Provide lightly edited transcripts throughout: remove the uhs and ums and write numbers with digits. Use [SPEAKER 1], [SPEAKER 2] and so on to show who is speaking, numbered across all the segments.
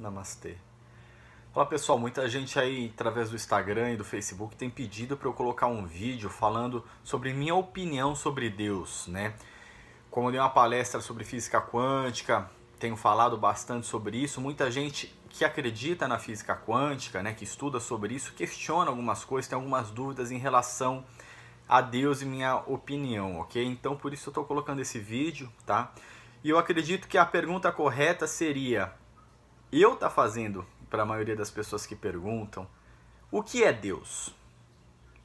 [SPEAKER 1] Namastê. Fala pessoal, muita gente aí através do Instagram e do Facebook tem pedido para eu colocar um vídeo falando sobre minha opinião sobre Deus, né? Como eu dei uma palestra sobre física quântica, tenho falado bastante sobre isso, muita gente que acredita na física quântica, né, que estuda sobre isso, questiona algumas coisas, tem algumas dúvidas em relação a Deus e minha opinião, ok? Então por isso eu estou colocando esse vídeo, tá? E eu acredito que a pergunta correta seria: eu tá fazendo, para a maioria das pessoas que perguntam, o que é Deus?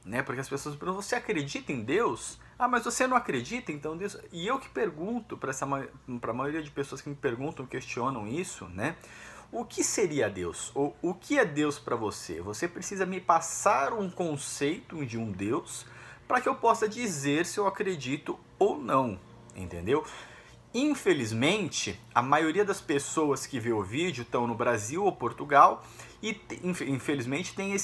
[SPEAKER 1] Né? Porque as pessoas perguntam, você acredita em Deus? Ah, mas você não acredita, então Deus... E eu que pergunto para a maioria de pessoas que me perguntam, questionam isso, né? O que seria Deus? Ou o que é Deus para você? Você precisa me passar um conceito de um Deus para que eu possa dizer se eu acredito ou não, entendeu? Infelizmente, a maioria das pessoas que vê o vídeo estão no Brasil ou Portugal e infelizmente tem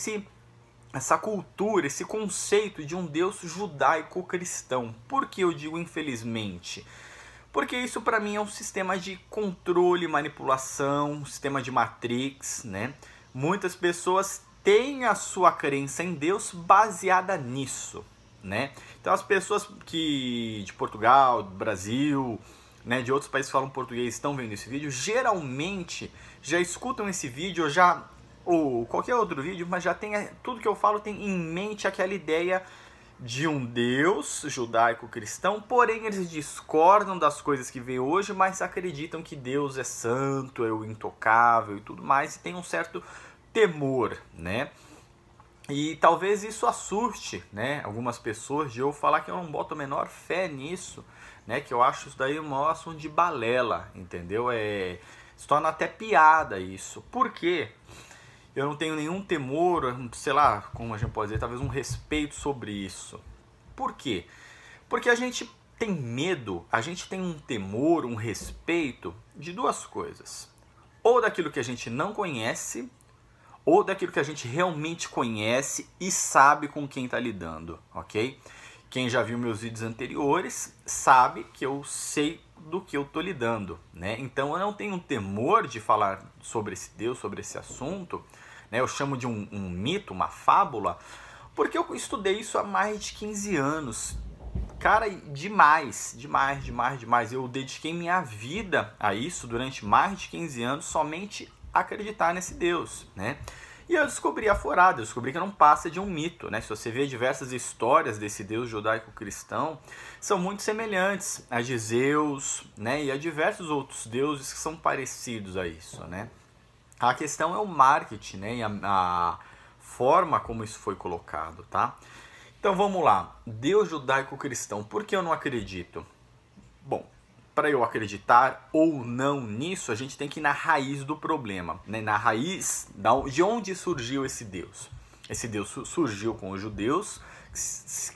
[SPEAKER 1] essa cultura, esse conceito de um Deus judaico-cristão. Por que eu digo infelizmente? Porque isso para mim é um sistema de controle, manipulação, um sistema de Matrix, né? Muitas pessoas têm a sua crença em Deus baseada nisso, né? Então as pessoas que de Portugal, do Brasil, né, de outros países que falam português estão vendo esse vídeo, geralmente já escutam esse vídeo ou qualquer outro vídeo, mas já tem tudo que eu falo tem em mente aquela ideia de um Deus judaico-cristão, porém eles discordam das coisas que vê hoje, mas acreditam que Deus é santo, é o intocável e tudo mais, e tem um certo temor, né? E talvez isso assuste, né, algumas pessoas de eu falar que eu não boto a menor fé nisso, né, que eu acho isso daí um maior assunto de balela, entendeu? Se torna até piada isso. Por quê? Eu não tenho nenhum temor, sei lá, como a gente pode dizer, talvez um respeito sobre isso. Por quê? Porque a gente tem medo, a gente tem um temor, um respeito de duas coisas. Ou daquilo que a gente não conhece, ou daquilo que a gente realmente conhece e sabe com quem está lidando, ok? Quem já viu meus vídeos anteriores sabe que eu sei do que eu estou lidando, né? Então eu não tenho temor de falar sobre esse Deus, sobre esse assunto, né? Eu chamo de um mito, uma fábula, porque eu estudei isso há mais de 15 anos. Cara, demais. Eu dediquei minha vida a isso durante mais de 15 anos, somente acreditar nesse Deus, né? E eu descobri a furada, eu descobri que não passa de um mito, né? Se você vê diversas histórias desse Deus judaico-cristão, são muito semelhantes a de Zeus, né? E a diversos outros deuses que são parecidos a isso, né? A questão é o marketing, né? E a forma como isso foi colocado, tá? Então vamos lá, Deus judaico-cristão, por que eu não acredito? Bom, para eu acreditar ou não nisso, a gente tem que ir na raiz do problema, né? Na raiz de onde surgiu esse Deus. Esse Deus surgiu com os judeus,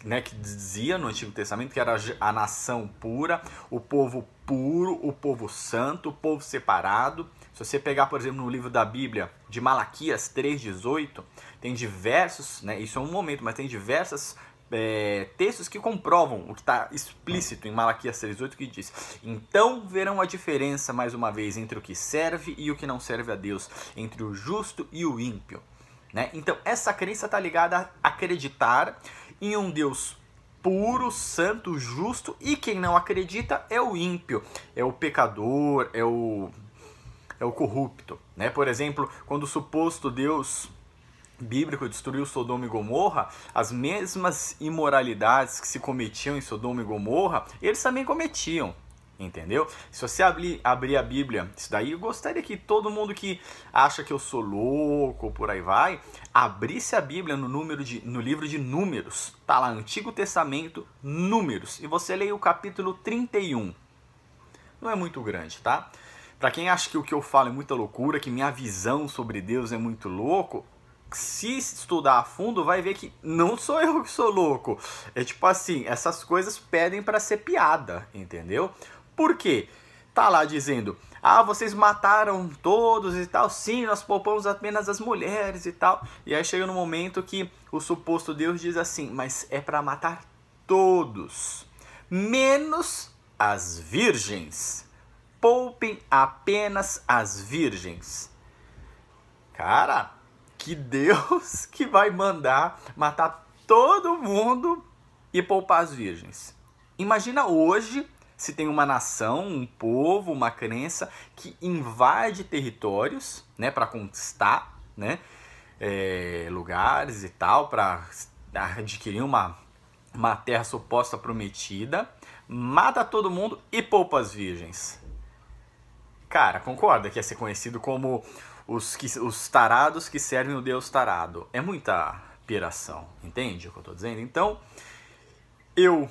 [SPEAKER 1] né, que dizia no Antigo Testamento que era a nação pura, o povo puro, o povo santo, o povo separado. Se você pegar, por exemplo, no livro da Bíblia, de Malaquias 3,18, tem diversos, né, isso é um momento, mas tem diversas textos que comprovam o que está explícito em Malaquias 3,8, que diz: então verão a diferença, mais uma vez, entre o que serve e o que não serve a Deus, entre o justo e o ímpio. Né? Então essa crença está ligada a acreditar em um Deus puro, santo, justo, e quem não acredita é o ímpio, é o pecador, é o corrupto. Né? Por exemplo, quando o suposto Deus bíblico destruiu Sodoma e Gomorra, as mesmas imoralidades que se cometiam em Sodoma e Gomorra, eles também cometiam, entendeu? Se você abrir a Bíblia, isso daí eu gostaria que todo mundo que acha que eu sou louco, por aí vai, abrisse a Bíblia no livro de Números, tá lá, Antigo Testamento, Números, e você leia o capítulo 31. Não é muito grande, tá? Para quem acha que o que eu falo é muita loucura, que minha visão sobre Deus é muito louco, se estudar a fundo, vai ver que não sou eu que sou louco. É tipo assim, essas coisas pedem para ser piada, entendeu? Por quê? Tá lá dizendo: ah, vocês mataram todos e tal. Sim, nós poupamos apenas as mulheres e tal. E aí chega no momento que o suposto Deus diz assim: mas é para matar todos, menos as virgens. Poupem apenas as virgens. Cara, que Deus que vai mandar matar todo mundo e poupar as virgens? Imagina hoje se tem uma nação, um povo, uma crença que invade territórios, né, para conquistar, né, lugares e tal, para adquirir uma terra suposta prometida, mata todo mundo e poupa as virgens. Cara, concorda que ia ser conhecido como os tarados que servem o Deus tarado? É muita piração, entende o que eu tô dizendo? Então, eu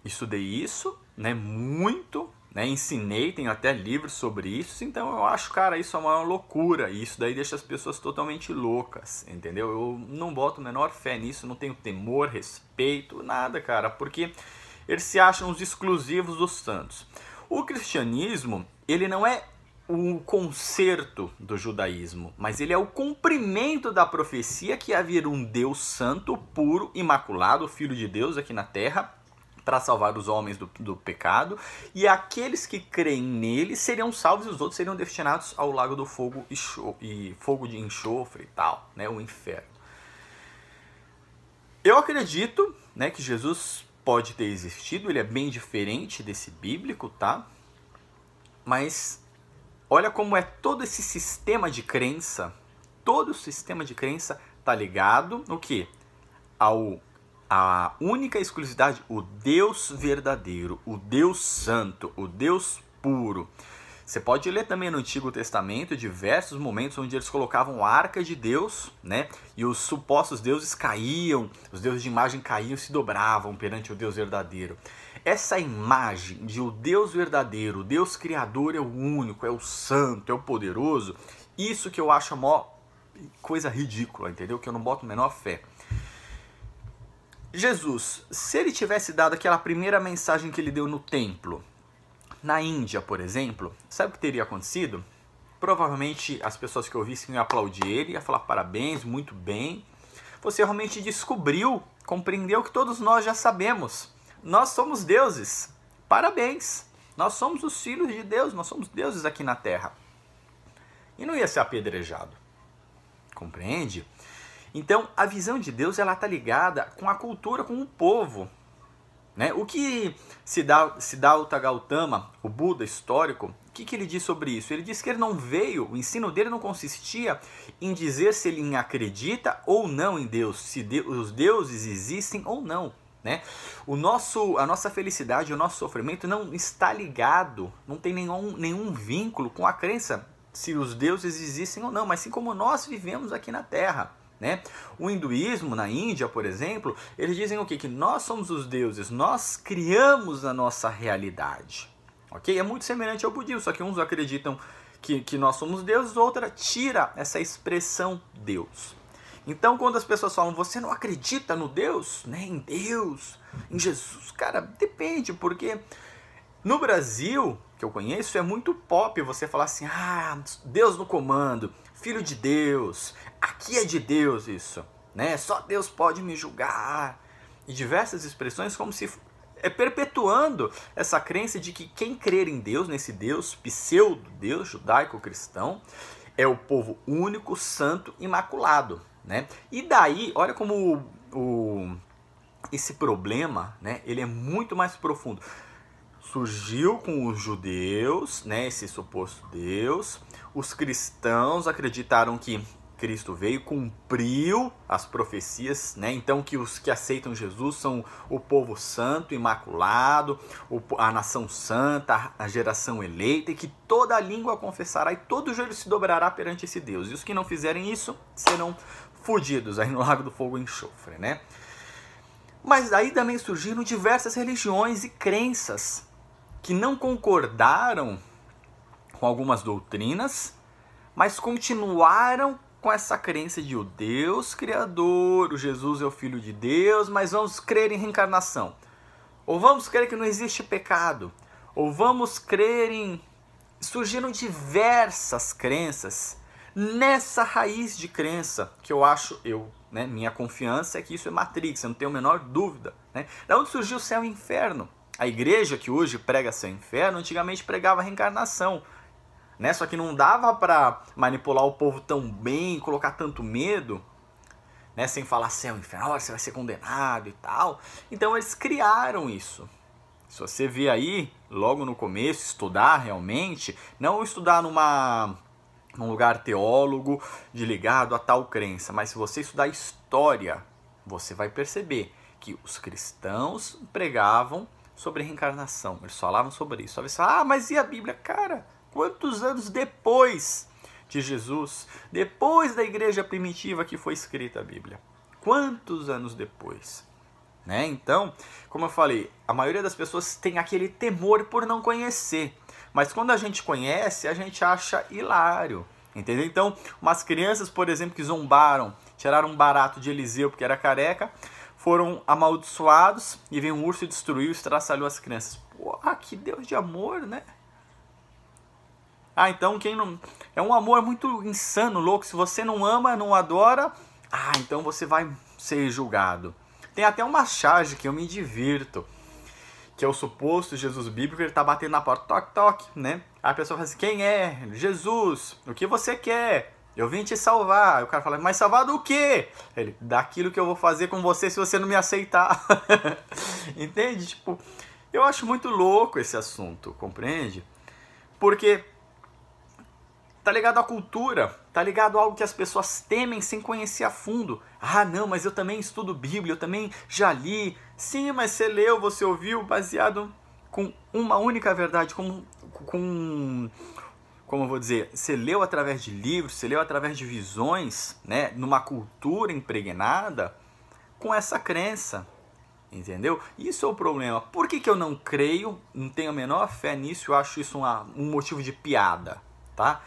[SPEAKER 1] estudei isso, né, muito, né, ensinei, tenho até livros sobre isso, então eu acho, cara, isso é uma loucura, e isso daí deixa as pessoas totalmente loucas, entendeu? Eu não boto a menor fé nisso, não tenho temor, respeito, nada, cara, porque eles se acham os exclusivos dos santos. O cristianismo, ele não é o conserto do judaísmo, mas ele é o cumprimento da profecia que havia um Deus santo, puro, imaculado, Filho de Deus aqui na terra, para salvar os homens do pecado, e aqueles que creem nele seriam salvos e os outros seriam destinados ao lago do fogo e fogo de enxofre e tal, né, o inferno. Eu acredito, né, que Jesus pode ter existido, ele é bem diferente desse bíblico, tá? Mas olha como é todo esse sistema de crença, todo o sistema de crença está ligado no quê? A única exclusividade, o Deus verdadeiro, o Deus santo, o Deus puro. Você pode ler também no Antigo Testamento diversos momentos onde eles colocavam a arca de Deus, né? E os supostos deuses caíam, os deuses de imagem caíam e se dobravam perante o Deus verdadeiro. Essa imagem de o Deus verdadeiro, o Deus criador é o único, é o santo, é o poderoso, isso que eu acho a maior coisa ridícula, entendeu? Que eu não boto a menor fé. Jesus, se ele tivesse dado aquela primeira mensagem que ele deu no templo, na Índia, por exemplo, sabe o que teria acontecido? Provavelmente as pessoas que ouvissem iam aplaudir ele, iam falar parabéns, muito bem. Você realmente descobriu, compreendeu que todos nós já sabemos. Nós somos deuses. Parabéns. Nós somos os filhos de Deus, nós somos deuses aqui na terra. E não ia ser apedrejado. Compreende? Então, a visão de Deus ela está ligada com a cultura, com o povo. Né? O que Siddhartha Gautama, o Buda histórico, o que ele diz sobre isso? Ele diz que ele não veio, o ensino dele não consistia em dizer se ele acredita ou não em Deus, se os deuses existem ou não. Né? A nossa felicidade, o nosso sofrimento não está ligado, não tem nenhum vínculo com a crença se os deuses existem ou não, mas sim como nós vivemos aqui na Terra. Né? O hinduísmo, na Índia, por exemplo, eles dizem o quê? Que nós somos os deuses, nós criamos a nossa realidade. Okay? É muito semelhante ao budismo, só que uns acreditam que nós somos deuses, outra tira essa expressão Deus. Então, quando as pessoas falam, você não acredita no Deus, né? Em Deus, em Jesus, cara, depende, porque no Brasil, que eu conheço, é muito pop você falar assim, Deus no comando, Filho de Deus, aqui é de Deus isso, né? Só Deus pode me julgar. E diversas expressões como se perpetuando essa crença de que quem crer em Deus, nesse Deus, pseudo-Deus judaico-cristão, é o povo único, santo, imaculado, né? E daí, olha como esse problema, né? Ele é muito mais profundo. Surgiu com os judeus, né, esse suposto Deus. Os cristãos acreditaram que Cristo veio, cumpriu as profecias, né? Então que os que aceitam Jesus são o povo santo, imaculado, a nação santa, a geração eleita, e que toda língua confessará e todo joelho se dobrará perante esse Deus. E os que não fizerem isso serão fudidos aí no lago do fogo e enxofre, né? Mas daí também surgiram diversas religiões e crenças que não concordaram com algumas doutrinas, mas continuaram com essa crença de o Deus Criador, o Jesus é o Filho de Deus, mas vamos crer em reencarnação. Ou vamos crer que não existe pecado. Ou vamos crer em... Surgiram diversas crenças nessa raiz de crença, que eu acho, né, minha confiança é que isso é Matrix, eu não tenho a menor dúvida. Né? Da onde surgiu o céu e o inferno? A igreja que hoje prega céu e inferno, antigamente pregava reencarnação. né? Só que não dava para manipular o povo tão bem, colocar tanto medo, né? Sem falar céu, inferno, você vai ser condenado e tal. Então eles criaram isso. Se você vê aí, logo no começo, estudar realmente, não estudar num lugar teólogo de ligado a tal crença, mas se você estudar história, você vai perceber que os cristãos pregavam sobre reencarnação, eles falavam sobre isso. Você fala, mas e a Bíblia? Cara, quantos anos depois de Jesus, depois da igreja primitiva que foi escrita a Bíblia? Quantos anos depois? Né? Então, como eu falei, a maioria das pessoas tem aquele temor por não conhecer. Mas quando a gente conhece, a gente acha hilário. Entendeu? Então, umas crianças, por exemplo, que zombaram, tiraram um barato de Eliseu porque era careca, foram amaldiçoados e veio um urso e destruiu e estraçalhou as crianças. Pô, que Deus de amor, né? Então quem não... É um amor muito insano, louco. Se você não ama, não adora, então você vai ser julgado. Tem até uma charge que eu me divirto, que é o suposto Jesus bíblico, ele tá batendo na porta, toque, toque, né? Aí a pessoa fala assim, quem é? Jesus, o que você quer? Eu vim te salvar. Aí o cara fala, mas salvar do quê? Ele, daquilo que eu vou fazer com você se você não me aceitar. Entende? Tipo, eu acho muito louco esse assunto, compreende? Porque tá ligado à cultura, tá ligado a algo que as pessoas temem sem conhecer a fundo. Não, mas eu também estudo Bíblia, eu também já li. Sim, mas você leu, você ouviu, baseado com uma única verdade, como eu vou dizer, você leu através de livros, você leu através de visões, né, numa cultura impregnada com essa crença, entendeu? Isso é o problema. Por que eu não creio, não tenho a menor fé nisso, eu acho isso um motivo de piada, tá?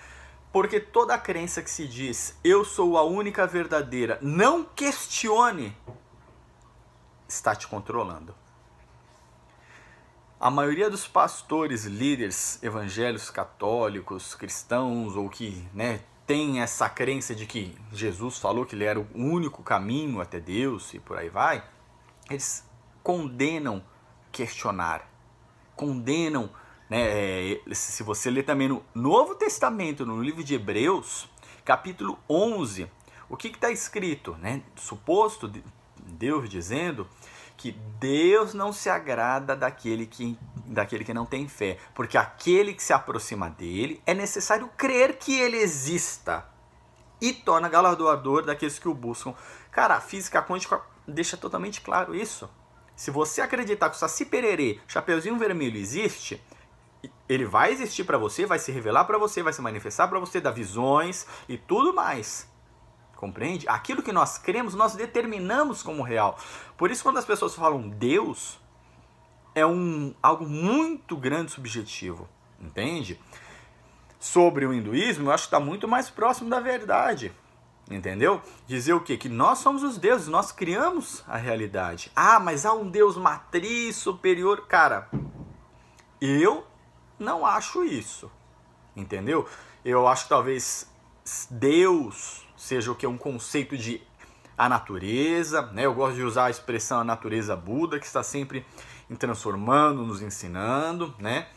[SPEAKER 1] Porque toda crença que se diz, eu sou a única verdadeira, não questione, está te controlando. A maioria dos pastores, líderes, evangélicos, católicos, cristãos, ou que, né, tem essa crença de que Jesus falou que ele era o único caminho até Deus e por aí vai, eles condenam questionar, condenam, né, se você ler também no Novo Testamento, no livro de Hebreus, capítulo 11, o que está escrito? Né? Suposto Deus dizendo que Deus não se agrada daquele que não tem fé, porque aquele que se aproxima dele é necessário crer que ele exista e torna galardoador daqueles que o buscam. Cara, a física quântica deixa totalmente claro isso. Se você acreditar que o Saci Pererê, Chapeuzinho Vermelho existe, ele vai existir para você, vai se revelar para você, vai se manifestar para você, dar visões e tudo mais. Compreende? Aquilo que nós cremos, nós determinamos como real. Por isso, quando as pessoas falam Deus, é algo muito grande subjetivo. Entende? Sobre o hinduísmo, eu acho que está muito mais próximo da verdade. Entendeu? Dizer o quê? Que nós somos os deuses, nós criamos a realidade. Mas há um Deus matriz superior. Cara, eu não acho isso. Entendeu? Eu acho que talvez Deus seja o que? Um conceito de a natureza, né? Eu gosto de usar a expressão a natureza Buda, que está sempre transformando, nos ensinando, né?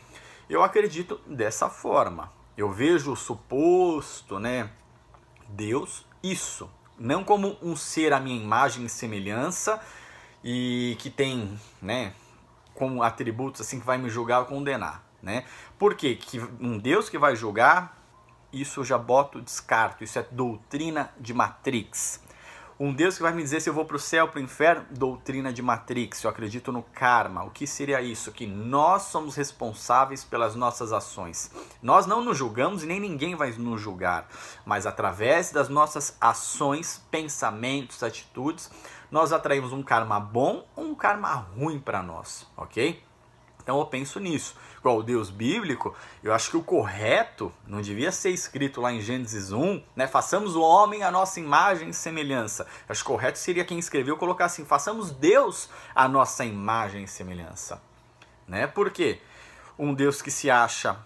[SPEAKER 1] Eu acredito dessa forma. Eu vejo o suposto, né, Deus, isso, não como um ser à minha imagem e semelhança e que tem, né, como atributos assim que vai me julgar ou condenar, né? Por quê? Que um Deus que vai julgar, isso eu já boto, descarto, isso é doutrina de Matrix. Um Deus que vai me dizer se eu vou para o céu, para o inferno, doutrina de Matrix, eu acredito no karma. O que seria isso? Que nós somos responsáveis pelas nossas ações. Nós não nos julgamos e nem ninguém vai nos julgar, mas através das nossas ações, pensamentos, atitudes, nós atraímos um karma bom ou um karma ruim para nós, ok? Então eu penso nisso. Igual o Deus bíblico, eu acho que o correto não devia ser escrito lá em Gênesis 1, né? Façamos o homem a nossa imagem e semelhança. Eu acho que o correto seria quem escreveu colocar assim, façamos Deus a nossa imagem e semelhança. Né? Por quê? Um Deus que se acha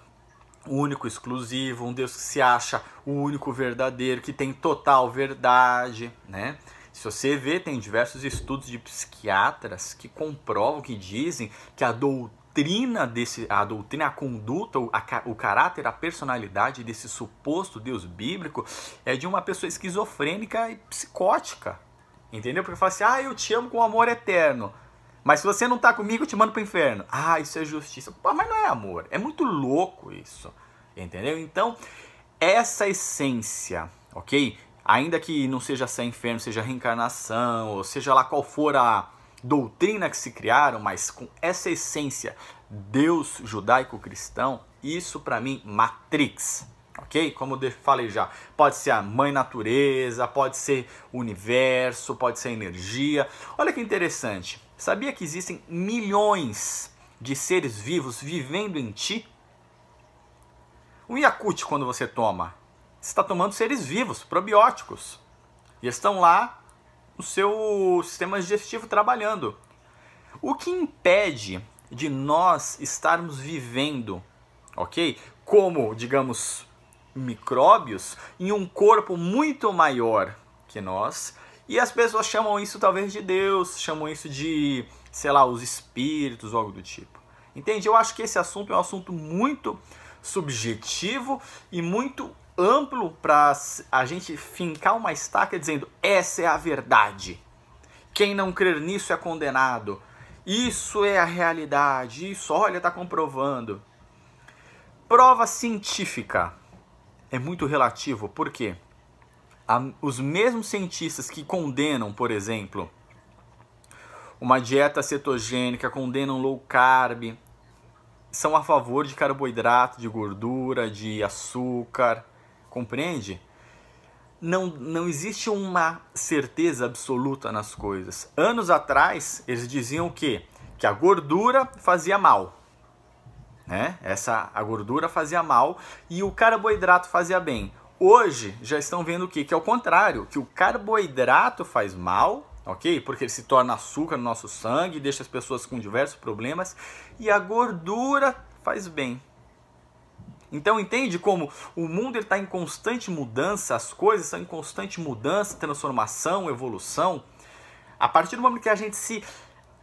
[SPEAKER 1] o único exclusivo, um Deus que se acha o único verdadeiro, que tem total verdade, né? Se você vê, tem diversos estudos de psiquiatras que comprovam, que dizem que a doutrina a conduta, o caráter, a personalidade desse suposto Deus bíblico é de uma pessoa esquizofrênica e psicótica. Entendeu? Porque fala assim, eu te amo com amor eterno. Mas se você não tá comigo, eu te mando pro inferno. Isso é justiça. Pô, mas não é amor. É muito louco isso. Entendeu? Então, essa essência, ok? Ainda que não seja céu e inferno, seja reencarnação, ou seja lá qual for a doutrina que se criaram, mas com essa essência, Deus judaico-cristão, isso para mim, Matrix. Ok? Como eu falei já, pode ser a mãe natureza, pode ser o universo, pode ser a energia. Olha que interessante. Sabia que existem milhões de seres vivos vivendo em ti? Um Yakult, quando você toma, você está tomando seres vivos, probióticos. E estão lá no seu sistema digestivo trabalhando. O que impede de nós estarmos vivendo, ok? Como, digamos, micróbios em um corpo muito maior que nós, e as pessoas chamam isso talvez de Deus, chamam isso de, sei lá, os espíritos ou algo do tipo. Entende? Eu acho que esse assunto é um assunto muito subjetivo e muito amplo para a gente fincar uma estaca dizendo essa é a verdade. Quem não crer nisso é condenado. Isso é a realidade. Isso, olha, está comprovando. Prova científica é muito relativo, por quê? Os mesmos cientistas que condenam, por exemplo, uma dieta cetogênica, condenam low carb, são a favor de carboidrato, de gordura, de açúcar, compreende? Não existe uma certeza absoluta nas coisas. Anos atrás, eles diziam o quê? Que a gordura fazia mal. Né? A gordura fazia mal e o carboidrato fazia bem. Hoje já estão vendo o quê? Que é o contrário, que o carboidrato faz mal, ok? Porque ele se torna açúcar no nosso sangue, deixa as pessoas com diversos problemas, e a gordura faz bem. Então entende como o mundo está em constante mudança, as coisas estão em constante mudança, transformação, evolução. A partir do momento que a gente se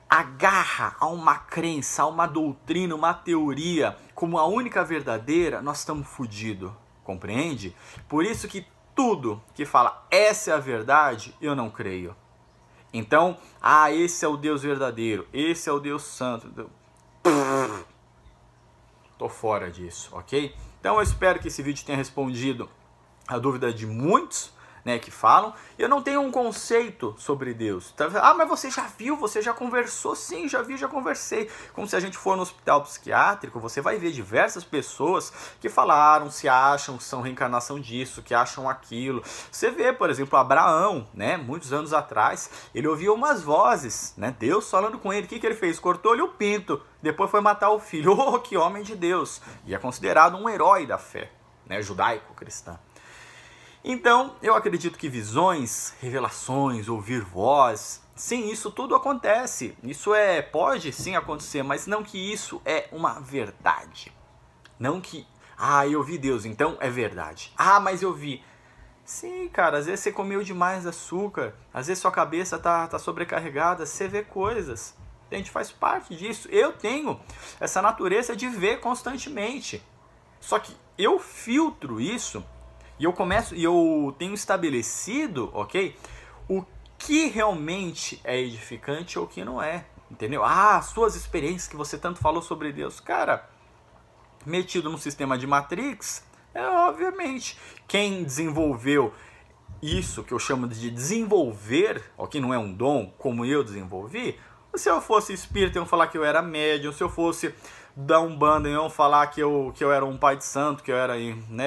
[SPEAKER 1] agarra a uma crença, a uma doutrina, uma teoria como a única verdadeira, nós estamos fodidos, compreende? Por isso que tudo que fala essa é a verdade, eu não creio. Então, esse é o Deus verdadeiro, esse é o Deus santo. Tô fora disso, ok? Então eu espero que esse vídeo tenha respondido a dúvida de muitos, né, que falam. Eu não tenho um conceito sobre Deus. Mas você já viu, você já conversou? Sim, já vi, já conversei. Como se a gente for no hospital psiquiátrico, você vai ver diversas pessoas que falaram, se acham que são reencarnação disso, que acham aquilo. Você vê, por exemplo, Abraão, né, muitos anos atrás, ele ouvia umas vozes, né, Deus falando com ele. O que ele fez? Cortou-lhe o pinto, depois foi matar o filho. Oh, que homem de Deus! E é considerado um herói da fé, né, judaico-cristã. Então, eu acredito que visões, revelações, ouvir voz, sim, isso tudo acontece. Isso pode sim acontecer, mas não que isso é uma verdade. Não que, eu vi Deus, então é verdade. Mas eu vi. Sim, cara, às vezes você comeu demais açúcar, às vezes sua cabeça tá sobrecarregada, você vê coisas. A gente faz parte disso. Eu tenho essa natureza de ver constantemente. Só que eu filtro isso. E eu tenho estabelecido, ok? O que realmente é edificante ou o que não é, entendeu? Suas experiências que você tanto falou sobre Deus. Cara, metido no sistema de Matrix, obviamente, quem desenvolveu isso que eu chamo de desenvolver, ok? Não é um dom, como eu desenvolvi. Se eu fosse espírita, iam falar que eu era médium. Se eu fosse da Umbanda, iam falar que eu era um pai de santo, que eu era, né,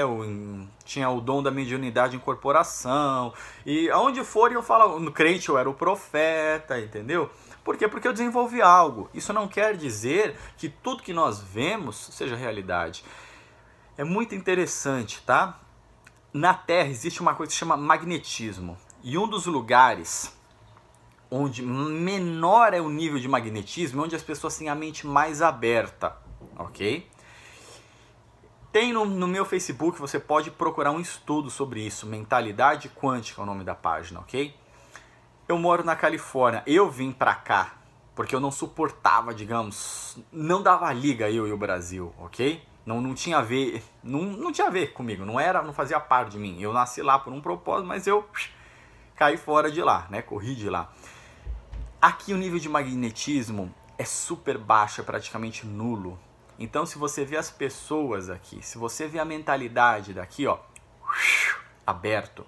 [SPEAKER 1] tinha o dom da mediunidade em corporação. E aonde for, iam falar, no crente eu era o profeta, entendeu? Por quê? Porque eu desenvolvi algo. Isso não quer dizer que tudo que nós vemos seja realidade. É muito interessante, tá? Na Terra existe uma coisa que se chama magnetismo. E um dos lugares onde menor é o nível de magnetismo, onde as pessoas têm a mente mais aberta, ok? Tem no meu Facebook, você pode procurar um estudo sobre isso, Mentalidade Quântica é o nome da página, ok? Eu moro na Califórnia, eu vim pra cá, porque eu não suportava, digamos, não dava liga eu e o Brasil, ok? Não tinha a ver, não tinha a ver comigo, não fazia parte de mim. Eu nasci lá por um propósito, mas eu caí fora de lá, né? Corri de lá. Aqui o nível de magnetismo é super baixo, é praticamente nulo. Então se você vê as pessoas aqui, se você vê a mentalidade daqui, ó, aberto.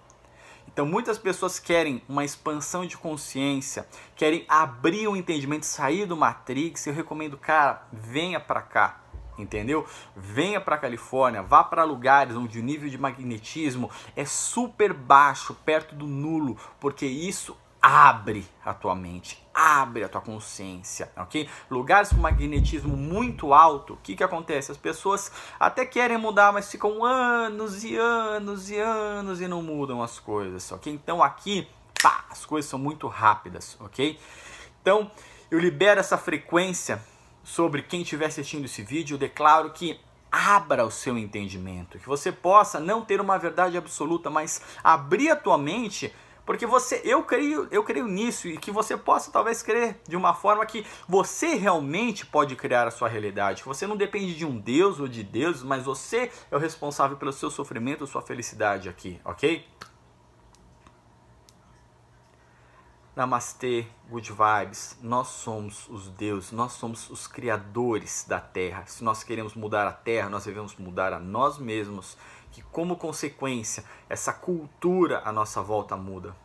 [SPEAKER 1] Então muitas pessoas querem uma expansão de consciência, querem abrir o entendimento, sair do Matrix. Eu recomendo, cara, venha pra cá, entendeu? Venha pra Califórnia, vá para lugares onde o nível de magnetismo é super baixo, perto do nulo, porque isso abre a tua mente, abre a tua consciência, ok? Lugares com magnetismo muito alto, o que acontece? As pessoas até querem mudar, mas ficam anos e anos e anos e não mudam as coisas, ok? Então aqui, pá, as coisas são muito rápidas, ok? Então eu libero essa frequência sobre quem estiver assistindo esse vídeo. Eu declaro que abra o seu entendimento, que você possa não ter uma verdade absoluta, mas abrir a tua mente. Porque eu creio nisso, e que você possa talvez crer de uma forma que você realmente pode criar a sua realidade. Que você não depende de um Deus ou de deuses, mas você é o responsável pelo seu sofrimento, sua felicidade aqui, ok? Namastê, good vibes. Nós somos os deuses, nós somos os criadores da Terra. Se nós queremos mudar a Terra, nós devemos mudar a nós mesmos, que como consequência, essa cultura à nossa volta muda.